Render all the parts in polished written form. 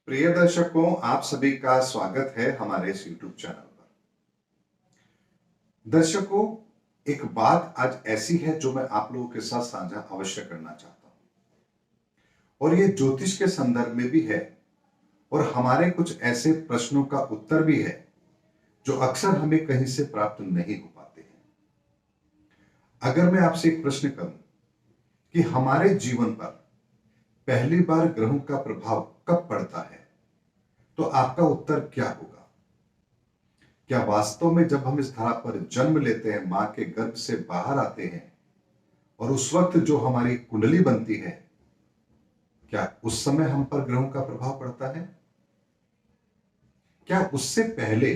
प्रिय दर्शकों, आप सभी का स्वागत है हमारे इस YouTube चैनल पर। दर्शकों, एक बात आज ऐसी है जो मैं आप लोगों के साथ साझा अवश्य करना चाहता हूं, और ये ज्योतिष के संदर्भ में भी है और हमारे कुछ ऐसे प्रश्नों का उत्तर भी है जो अक्सर हमें कहीं से प्राप्त नहीं हो पाते हैं। अगर मैं आपसे एक प्रश्न करूं कि हमारे जीवन पर पहली बार ग्रहों का प्रभाव कब पड़ता है, तो आपका उत्तर क्या होगा? क्या वास्तव में जब हम इस धरा पर जन्म लेते हैं, मां के गर्भ से बाहर आते हैं और उस वक्त जो हमारी कुंडली बनती है, क्या उस समय हम पर ग्रहों का प्रभाव पड़ता है? क्या उससे पहले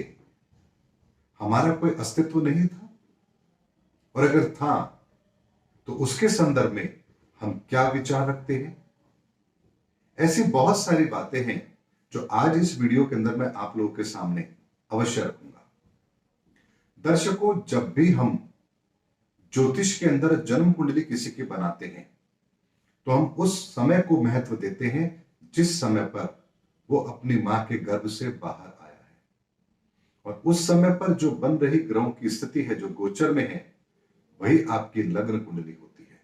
हमारा कोई अस्तित्व नहीं था? और अगर था तो उसके संदर्भ में हम क्या विचार रखते हैं? ऐसी बहुत सारी बातें हैं जो आज इस वीडियो के अंदर मैं आप लोगों के सामने अवश्य रखूंगा। दर्शकों, जब भी हम ज्योतिष के अंदर जन्म कुंडली किसी की बनाते हैं तो हम उस समय को महत्व देते हैं जिस समय पर वो अपनी मां के गर्भ से बाहर आया है, और उस समय पर जो बन रही ग्रहों की स्थिति है जो गोचर में है, वही आपकी लग्न कुंडली होती है।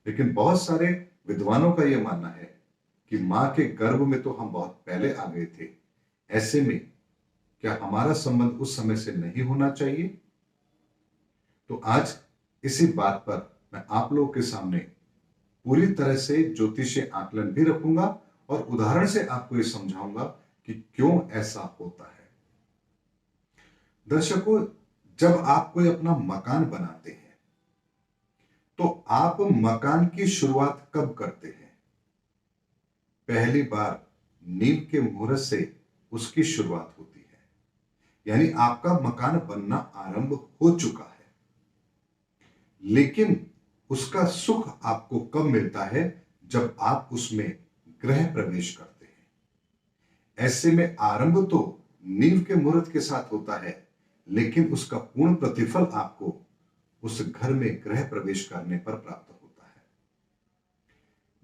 लेकिन बहुत सारे विद्वानों का यह मानना है कि मां के गर्भ में तो हम बहुत पहले आ गए थे, ऐसे में क्या हमारा संबंध उस समय से नहीं होना चाहिए? तो आज इसी बात पर मैं आप लोगों के सामने पूरी तरह से ज्योतिषीय आकलन भी रखूंगा और उदाहरण से आपको यह समझाऊंगा कि क्यों ऐसा होता है। दर्शकों, जब आप कोई अपना मकान बनाते हैं तो आप मकान की शुरुआत कब करते हैं? पहली बार नींव के मुहूर्त से उसकी शुरुआत होती है, यानी आपका मकान बनना आरंभ हो चुका है। लेकिन उसका सुख आपको कब मिलता है? जब आप उसमें गृह प्रवेश करते हैं। ऐसे में आरंभ तो नींव के मुहूर्त के साथ होता है, लेकिन उसका पूर्ण प्रतिफल आपको उस घर में गृह प्रवेश करने पर प्राप्त होता है।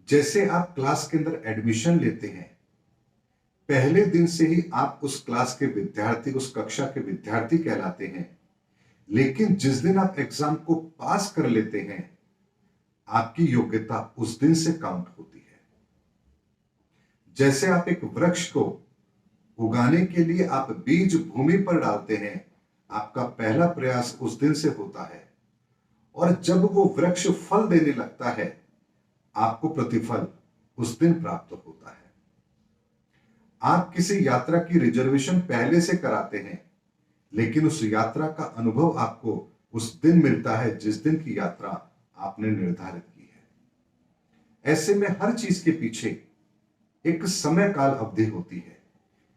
जैसे आप क्लास के अंदर एडमिशन लेते हैं, पहले दिन से ही आप उस क्लास के विद्यार्थी, उस कक्षा के विद्यार्थी कहलाते हैं, लेकिन जिस दिन आप एग्जाम को पास कर लेते हैं, आपकी योग्यता उस दिन से काउंट होती है। जैसे आप एक वृक्ष को उगाने के लिए आप बीज भूमि पर डालते हैं, आपका पहला प्रयास उस दिन से होता है, और जब वो वृक्ष फल देने लगता है, आपको प्रतिफल उस दिन प्राप्त होता है। आप किसी यात्रा की रिजर्वेशन पहले से कराते हैं, लेकिन उस यात्रा का अनुभव आपको उस दिन मिलता है जिस दिन की यात्रा आपने निर्धारित की है। ऐसे में हर चीज के पीछे एक समय काल अवधि होती है,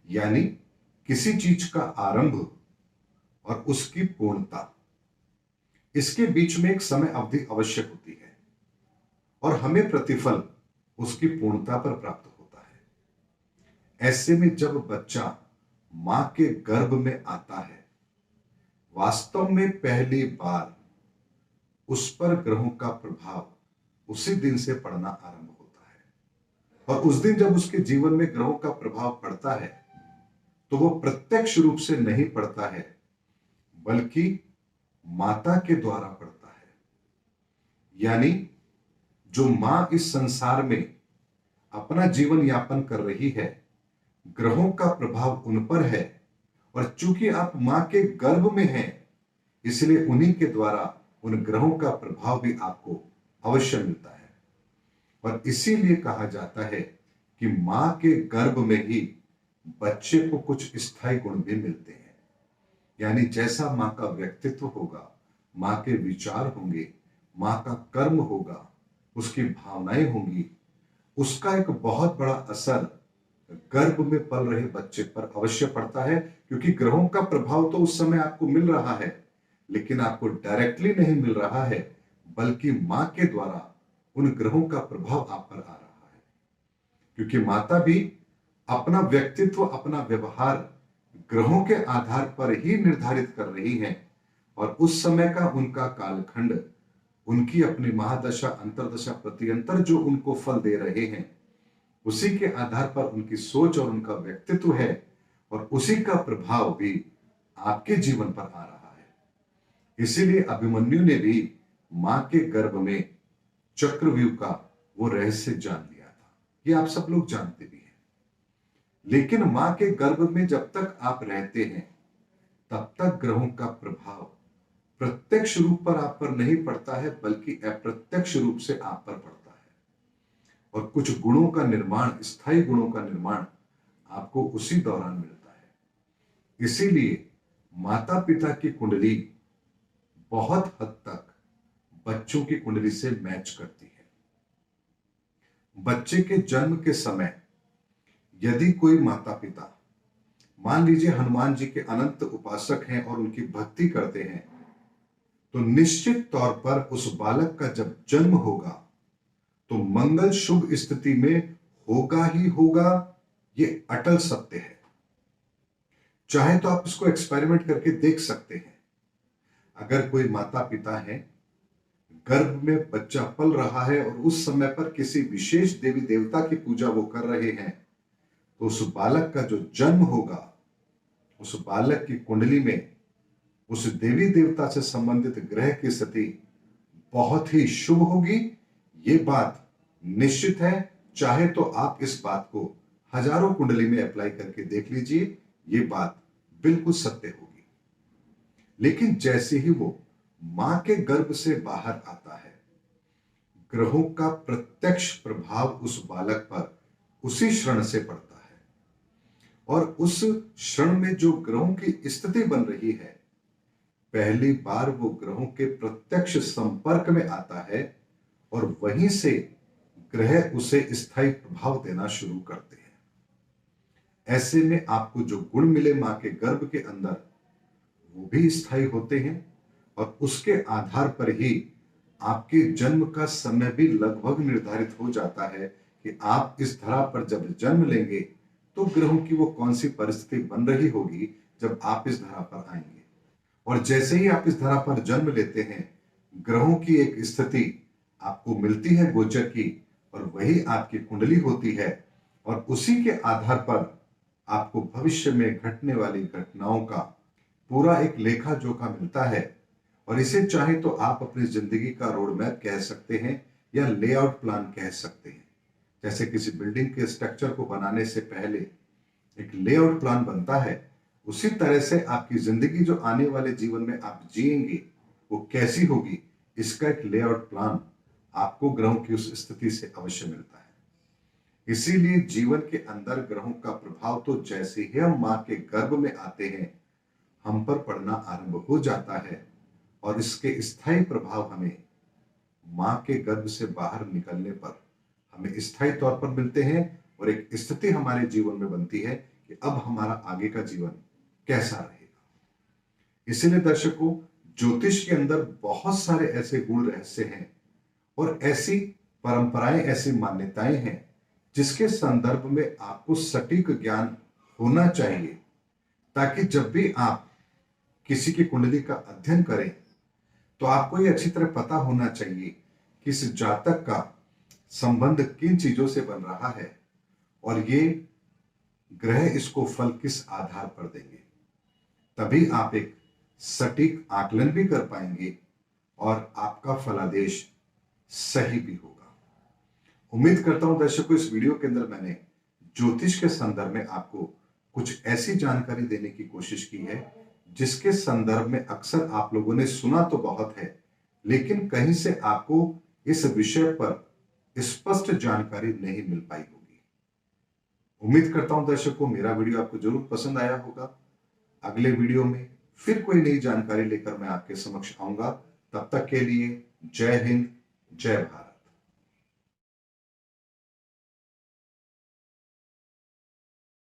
यानी किसी चीज का आरंभ और उसकी पूर्णता, इसके बीच में एक समय अवधि आवश्यक होती है, और हमें प्रतिफल उसकी पूर्णता पर प्राप्त होता है। ऐसे में जब बच्चा मां के गर्भ में आता है, वास्तव में पहली बार उस पर ग्रहों का प्रभाव उसी दिन से पड़ना आरंभ होता है। और उस दिन जब उसके जीवन में ग्रहों का प्रभाव पड़ता है, तो वो प्रत्यक्ष रूप से नहीं पड़ता है, बल्कि माता के द्वारा पड़ता है। यानी जो मां इस संसार में अपना जीवन यापन कर रही है, ग्रहों का प्रभाव उन पर है, और चूंकि आप मां के गर्भ में हैं, इसलिए उन्हीं के द्वारा उन ग्रहों का प्रभाव भी आपको अवश्य मिलता है। और इसीलिए कहा जाता है कि मां के गर्भ में ही बच्चे को कुछ स्थायी गुण भी मिलते हैं। यानी जैसा मां का व्यक्तित्व होगा, मां के विचार होंगे, मां का कर्म होगा, उसकी भावनाएं होंगी, उसका एक बहुत बड़ा असर गर्भ में पल रहे बच्चे पर अवश्य पड़ता है। क्योंकि ग्रहों का प्रभाव तो उस समय आपको मिल रहा है, लेकिन आपको डायरेक्टली नहीं मिल रहा है, बल्कि मां के द्वारा उन ग्रहों का प्रभाव आप पर आ रहा है। क्योंकि माता भी अपना व्यक्तित्व, अपना व्यवहार ग्रहों के आधार पर ही निर्धारित कर रही हैं, और उस समय का उनका कालखंड, उनकी अपनी महादशा, अंतरदशा, प्रत्यंतर जो उनको फल दे रहे हैं, उसी के आधार पर उनकी सोच और उनका व्यक्तित्व है, और उसी का प्रभाव भी आपके जीवन पर आ रहा है। इसीलिए अभिमन्यु ने भी मां के गर्भ में चक्रव्यूह का वो रहस्य जान लिया था। ये आप सब लोग जानते भी हैं। लेकिन मां के गर्भ में जब तक आप रहते हैं, तब तक ग्रहों का प्रभाव प्रत्यक्ष रूप पर आप पर नहीं पड़ता है, बल्कि अप्रत्यक्ष रूप से आप पर पड़ता है। और कुछ गुणों का निर्माण, स्थायी गुणों का निर्माण आपको उसी दौरान मिलता है। इसीलिए माता पिता की कुंडली बहुत हद तक बच्चों की कुंडली से मैच करती है। बच्चे के जन्म के समय यदि कोई माता पिता, मान लीजिए हनुमान जी के अनंत उपासक हैं और उनकी भक्ति करते हैं, तो निश्चित तौर पर उस बालक का जब जन्म होगा तो मंगल शुभ स्थिति में होगा ही होगा। ये अटल सत्य है। चाहे तो आप इसको एक्सपेरिमेंट करके देख सकते हैं। अगर कोई माता पिता है, गर्भ में बच्चा पल रहा है और उस समय पर किसी विशेष देवी देवता की पूजा वो कर रहे हैं, तो उस बालक का जो जन्म होगा, उस बालक की कुंडली में उस देवी देवता से संबंधित ग्रह की स्थिति बहुत ही शुभ होगी। ये बात निश्चित है। चाहे तो आप इस बात को हजारों कुंडली में अप्लाई करके देख लीजिए, ये बात बिल्कुल सत्य होगी। लेकिन जैसे ही वो मां के गर्भ से बाहर आता है, ग्रहों का प्रत्यक्ष प्रभाव उस बालक पर उसी क्षण से पड़ता है। और उस क्षण में जो ग्रहों की स्थिति बन रही है, पहली बार वो ग्रहों के प्रत्यक्ष संपर्क में आता है और वहीं से ग्रह उसे स्थायी प्रभाव देना शुरू करते हैं। ऐसे में आपको जो गुण मिले मां के गर्भ के अंदर, वो भी स्थायी होते हैं, और उसके आधार पर ही आपके जन्म का समय भी लगभग निर्धारित हो जाता है कि आप इस धरा पर जब जन्म लेंगे तो ग्रहों की वो कौन सी परिस्थिति बन रही होगी जब आप इस धरा पर आएंगे। और जैसे ही आप इस धरा पर जन्म लेते हैं, ग्रहों की एक स्थिति आपको मिलती है गोचर की, और वही आपकी कुंडली होती है। और उसी के आधार पर आपको भविष्य में घटने वाली घटनाओं का पूरा एक लेखा जोखा मिलता है। और इसे चाहे तो आप अपनी जिंदगी का रोड मैप कह सकते हैं या लेआउट प्लान कह सकते हैं। जैसे किसी बिल्डिंग के स्ट्रक्चर को बनाने से पहले एक लेआउट प्लान बनता है, उसी तरह से आपकी जिंदगी जो आने वाले जीवन में आप जिएंगे वो कैसी होगी, इसका एक लेआउट प्लान आपको ग्रहों की उस स्थिति से अवश्य मिलता है। इसीलिए जीवन के अंदर ग्रहों का प्रभाव तो जैसे ही हम मां के गर्भ में आते हैं, हम पर पड़ना आरंभ हो जाता है। और इसके स्थायी प्रभाव हमें मां के गर्भ से बाहर निकलने पर हमें स्थायी तौर पर मिलते हैं, और एक स्थिति हमारे जीवन में बनती है कि अब हमारा आगे का जीवन कैसा रहेगा। इसीलिए दर्शकों, ज्योतिष के अंदर बहुत सारे ऐसे गुण रहस्य हैं और ऐसी परंपराएं, ऐसी मान्यताएं हैं जिसके संदर्भ में आपको सटीक ज्ञान होना चाहिए, ताकि जब भी आप किसी की कुंडली का अध्ययन करें तो आपको ये अच्छी तरह पता होना चाहिए कि इस जातक का संबंध किन चीजों से बन रहा है और ये ग्रह इसको फल किस आधार पर देंगे। तभी आप एक सटीक आकलन भी कर पाएंगे और आपका फलादेश सही भी होगा। उम्मीद करता हूं दर्शकों, इस वीडियो के अंदर मैंने ज्योतिष के संदर्भ में आपको कुछ ऐसी जानकारी देने की कोशिश की है जिसके संदर्भ में अक्सर आप लोगों ने सुना तो बहुत है, लेकिन कहीं से आपको इस विषय पर स्पष्ट जानकारी नहीं मिल पाई होगी। उम्मीद करता हूं दर्शकों, मेरा वीडियो आपको जरूर पसंद आया होगा। अगले वीडियो में फिर कोई नई जानकारी लेकर मैं आपके समक्ष आऊंगा। तब तक के लिए जय हिंद, जय भारत।